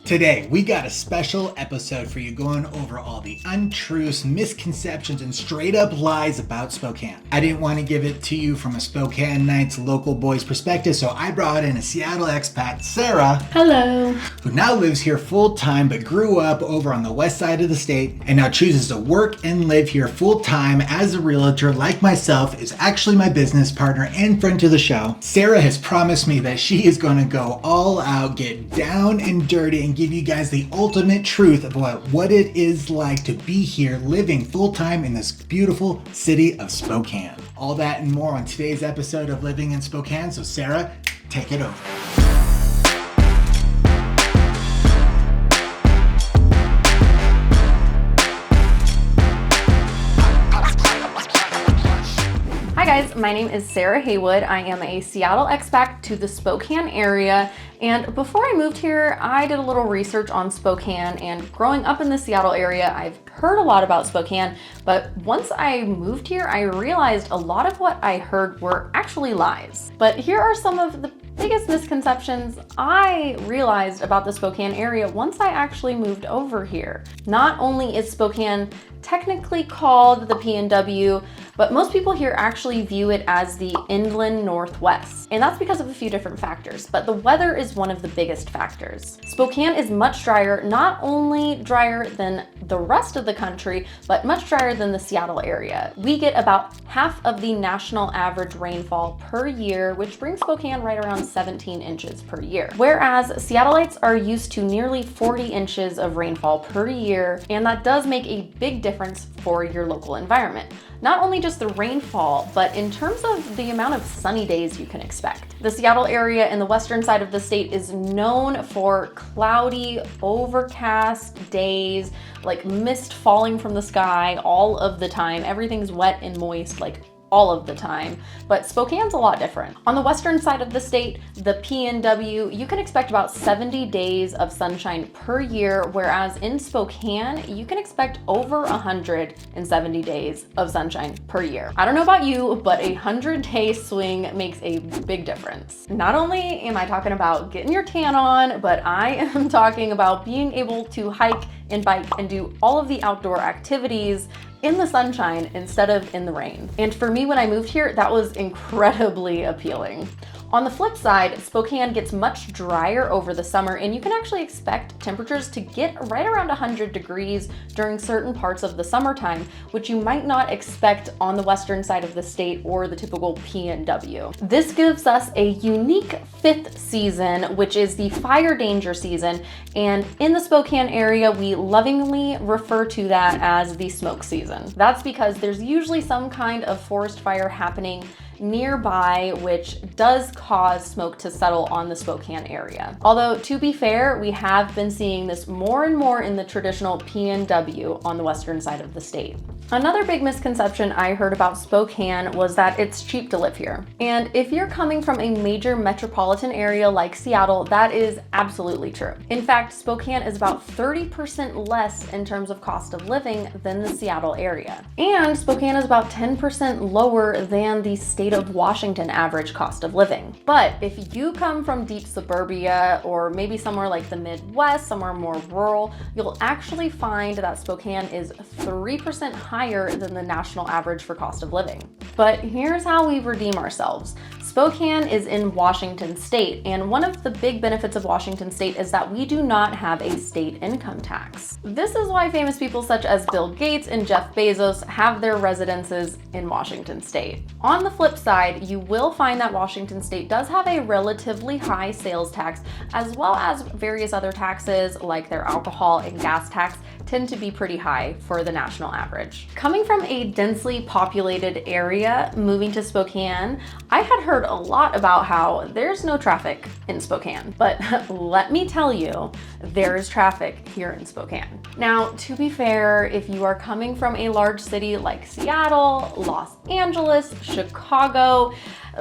Today, we got a special episode for you going over all the untruths, misconceptions, and straight up lies about Spokane. I didn't want to give it to you from a Spokanite's local boy's perspective, so I brought in a Seattle expat, Sarah. Hello. Who now lives here full time but grew up over on the west side of the state and now chooses to work and live here full time as a realtor like myself, is actually my business partner and friend to the show. Sarah has promised me that she is going to go all out, get down and dirty, and give you guys the ultimate truth about what it is like to be here living full time in this beautiful city of Spokane. All that and more on today's episode of Living in Spokane. So Sarah, take it over. Hi guys, my name is Sarah Haywood. I am a Seattle expat to the Spokane area, and before I moved here, I did a little research on Spokane, and growing up in the Seattle area, I've heard a lot about Spokane, but once I moved here, I realized a lot of what I heard were actually lies. But here are some of the biggest misconceptions I realized about the Spokane area once I actually moved over here. Not only is Spokane technically called the PNW, but most people here actually view it as the inland northwest. And that's because of a few different factors, but the weather is one of the biggest factors. Spokane is much drier, not only drier than the rest of the country, but much drier than the Seattle area. We get about half of the national average rainfall per year, which brings Spokane right around 17 inches per year. Whereas Seattleites are used to nearly 40 inches of rainfall per year, and that does make a big difference for your local environment. Not only just the rainfall, but in terms of the amount of sunny days you can expect. The Seattle area and the western side of the state is known for cloudy, overcast days, like mist falling from the sky all of the time. Everything's wet and moist, like all of the time, but Spokane's a lot different. On the western side of the state, the PNW, you can expect about 70 days of sunshine per year, whereas in Spokane, you can expect over 170 days of sunshine per year. I don't know about you, but a 100-day swing makes a big difference. Not only am I talking about getting your tan on, but I am talking about being able to hike and bike and do all of the outdoor activities in the sunshine instead of in the rain. And for me, when I moved here, that was incredibly appealing. On the flip side, Spokane gets much drier over the summer, and you can actually expect temperatures to get right around 100 degrees during certain parts of the summertime, which you might not expect on the western side of the state or the typical PNW. This gives us a unique fifth season, which is the fire danger season, and in the Spokane area, we lovingly refer to that as the smoke season. That's because there's usually some kind of forest fire happening nearby, which does cause smoke to settle on the Spokane area. Although, to be fair, we have been seeing this more and more in the traditional PNW on the western side of the state. Another big misconception I heard about Spokane was that it's cheap to live here. And if you're coming from a major metropolitan area like Seattle, that is absolutely true. In fact, Spokane is about 30% less in terms of cost of living than the Seattle area. And Spokane is about 10% lower than the state of Washington average cost of living. But if you come from deep suburbia or maybe somewhere like the Midwest, somewhere more rural, you'll actually find that Spokane is 3% higher than the national average for cost of living. But here's how we redeem ourselves. Spokane is in Washington state, and one of the big benefits of Washington state is that we do not have a state income tax. This is why famous people such as Bill Gates and Jeff Bezos have their residences in Washington state. On the flip side, you will find that Washington state does have a relatively high sales tax, as well as various other taxes like their alcohol and gas tax tend to be pretty high for the national average. Coming from a densely populated area, moving to Spokane, I had heard a lot about how there's no traffic in Spokane, but let me tell you, there's traffic here in Spokane. Now, to be fair, if you are coming from a large city like Seattle, Los Angeles, Chicago,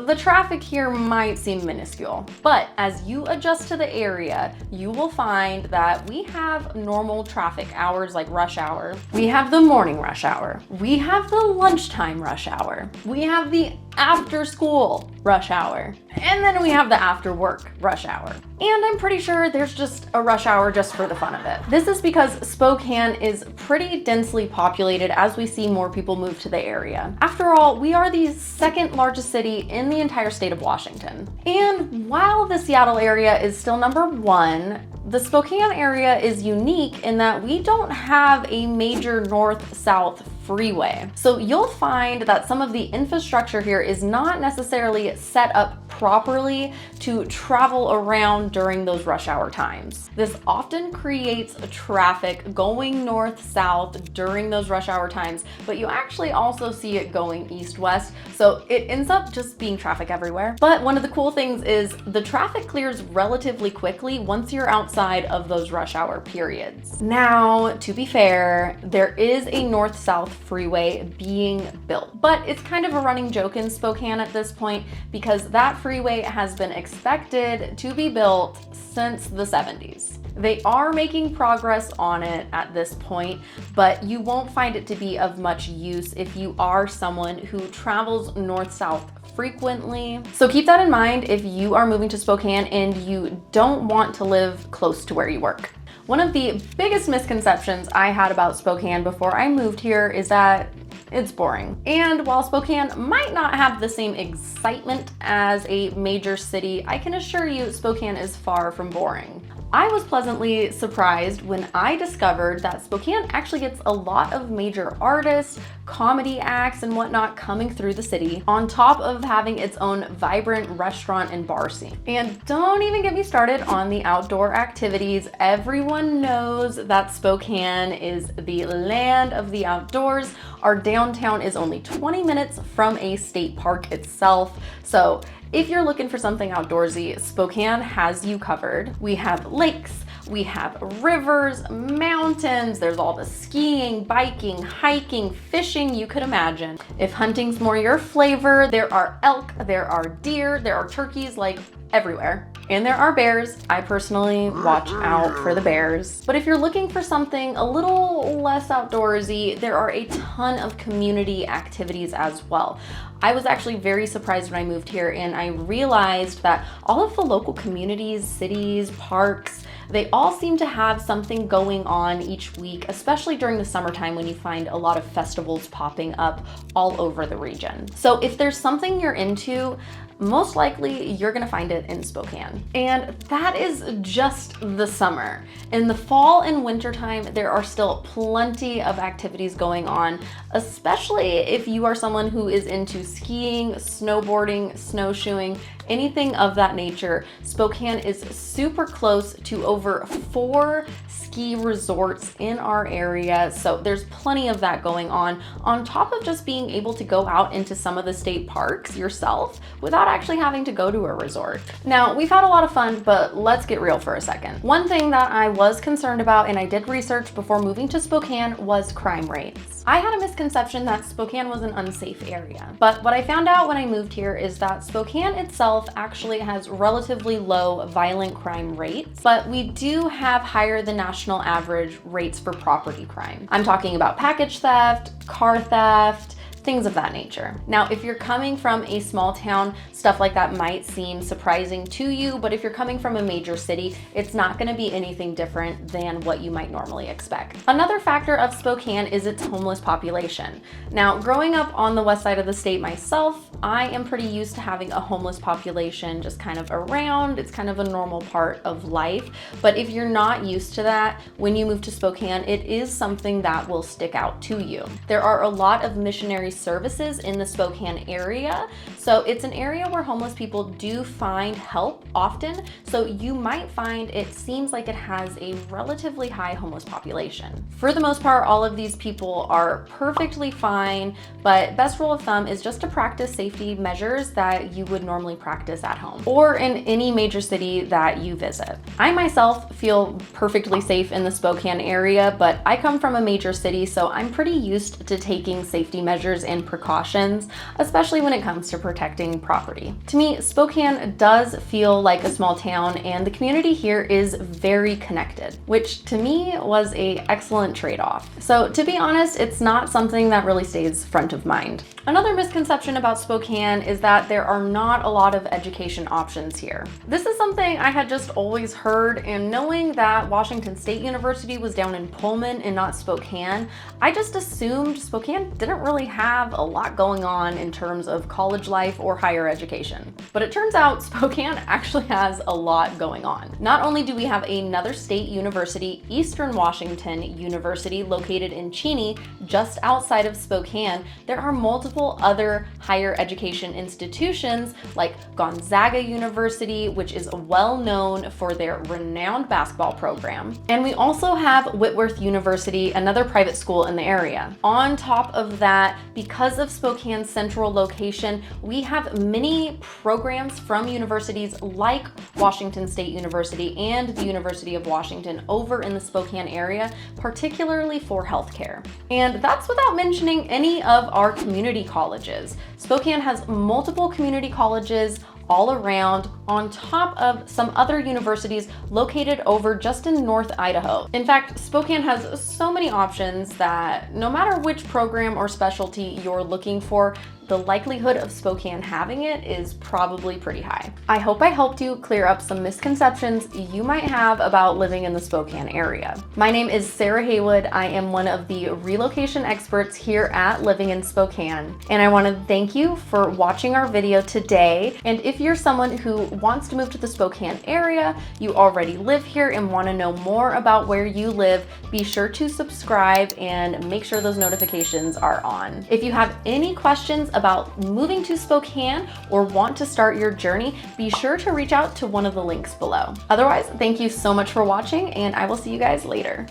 the traffic here might seem minuscule, but as you adjust to the area, you will find that we have normal traffic hours like rush hour. We have the morning rush hour. We have the lunchtime rush hour. We have the after school rush hour. And then we have the after work rush hour. And I'm pretty sure there's just a rush hour just for the fun of it. This is because Spokane is pretty densely populated as we see more people move to the area. After all, we are the second largest city in the entire state of Washington. And while the Seattle area is still number one, the Spokane area is unique in that we don't have a major north-south freeway. So you'll find that some of the infrastructure here is not necessarily set up properly to travel around during those rush hour times. This often creates traffic going north-south during those rush hour times, but you actually also see it going east-west, so it ends up just being traffic everywhere. But one of the cool things is the traffic clears relatively quickly once you're outside of those rush hour periods. Now, to be fair, there is a north-south freeway being built, but it's kind of a running joke in Spokane at this point because that freeway has been expected to be built since the 70s. They are making progress on it at this point, but you won't find it to be of much use if you are someone who travels north-south frequently. So keep that in mind if you are moving to Spokane and you don't want to live close to where you work. One of the biggest misconceptions I had about Spokane before I moved here is that it's boring. And while Spokane might not have the same excitement as a major city, I can assure you Spokane is far from boring. I was pleasantly surprised when I discovered that Spokane actually gets a lot of major artists, comedy acts, and whatnot coming through the city, on top of having its own vibrant restaurant and bar scene. And don't even get me started on the outdoor activities. Everyone knows that Spokane is the land of the outdoors. Our downtown is only 20 minutes from a state park itself, so if you're looking for something outdoorsy, Spokane has you covered. We have lakes, we have rivers, mountains, there's all the skiing, biking, hiking, fishing you could imagine. If hunting's more your flavor, there are elk, there are deer, there are turkeys, like everywhere. And there are bears. I personally watch out for the bears. But if you're looking for something a little less outdoorsy, there are a ton of community activities as well. I was actually very surprised when I moved here and I realized that all of the local communities, cities, parks, they all seem to have something going on each week, especially during the summertime when you find a lot of festivals popping up all over the region. So if there's something you're into, most likely you're gonna find it in Spokane. And that is just the summer. In the fall and winter time, there are still plenty of activities going on, especially if you are someone who is into skiing, snowboarding, snowshoeing, anything of that nature. Spokane is super close to over 4 ski resorts in our area, so there's plenty of that going on top of just being able to go out into some of the state parks yourself without actually having to go to a resort. Now, we've had a lot of fun, but let's get real for a second. One thing that I was concerned about, and I did research before moving to Spokane, was crime rates. I had a misconception that Spokane was an unsafe area, but what I found out when I moved here is that Spokane itself actually has relatively low violent crime rates, but we do have higher than national average rates for property crime. I'm talking about package theft, car theft, things of that nature. Now, if you're coming from a small town, stuff like that might seem surprising to you, but if you're coming from a major city, it's not going to be anything different than what you might normally expect. Another factor of Spokane is its homeless population. Now, growing up on the west side of the state myself, I am pretty used to having a homeless population just kind of around. It's kind of a normal part of life. But if you're not used to that, when you move to Spokane, it is something that will stick out to you. There are a lot of missionary services in the Spokane area, so it's an area where homeless people do find help often, so you might find it seems like it has a relatively high homeless population. For the most part, all of these people are perfectly fine, but best rule of thumb is just to practice safety measures that you would normally practice at home or in any major city that you visit. I myself feel perfectly safe in the Spokane area, but I come from a major city, so I'm pretty used to taking safety measures measures and precautions, especially when it comes to protecting property. To me, Spokane does feel like a small town, and the community here is very connected, which to me was an excellent trade-off. So to be honest, it's not something that really stays front of mind. Another misconception about Spokane is that there are not a lot of education options here. This is something I had just always heard, and knowing that Washington State University was down in Pullman and not Spokane, I just assumed Spokane didn't really have a lot going on in terms of college life or higher education. But it turns out Spokane actually has a lot going on. Not only do we have another state university, Eastern Washington University, located in Cheney, just outside of Spokane, there are multiple other higher education institutions like Gonzaga University, which is well known for their renowned basketball program. And we also have Whitworth University, another private school in the area. On top of that, because of Spokane's central location, we have many programs from universities like Washington State University and the University of Washington over in the Spokane area, particularly for healthcare. And that's without mentioning any of our community colleges. Spokane has multiple community colleges all around, on top of some other universities located over just in North Idaho. In fact, Spokane has so many options that no matter which program or specialty you're looking for, the likelihood of Spokane having it is probably pretty high. I hope I helped you clear up some misconceptions you might have about living in the Spokane area. My name is Sarah Haywood. I am one of the relocation experts here at Living in Spokane. And I want to thank you for watching our video today. And if you're someone who wants to move to the Spokane area, you already live here and want to know more about where you live, be sure to subscribe and make sure those notifications are on. If you have any questions about moving to Spokane or want to start your journey, be sure to reach out to one of the links below. Otherwise, thank you so much for watching, and I will see you guys later.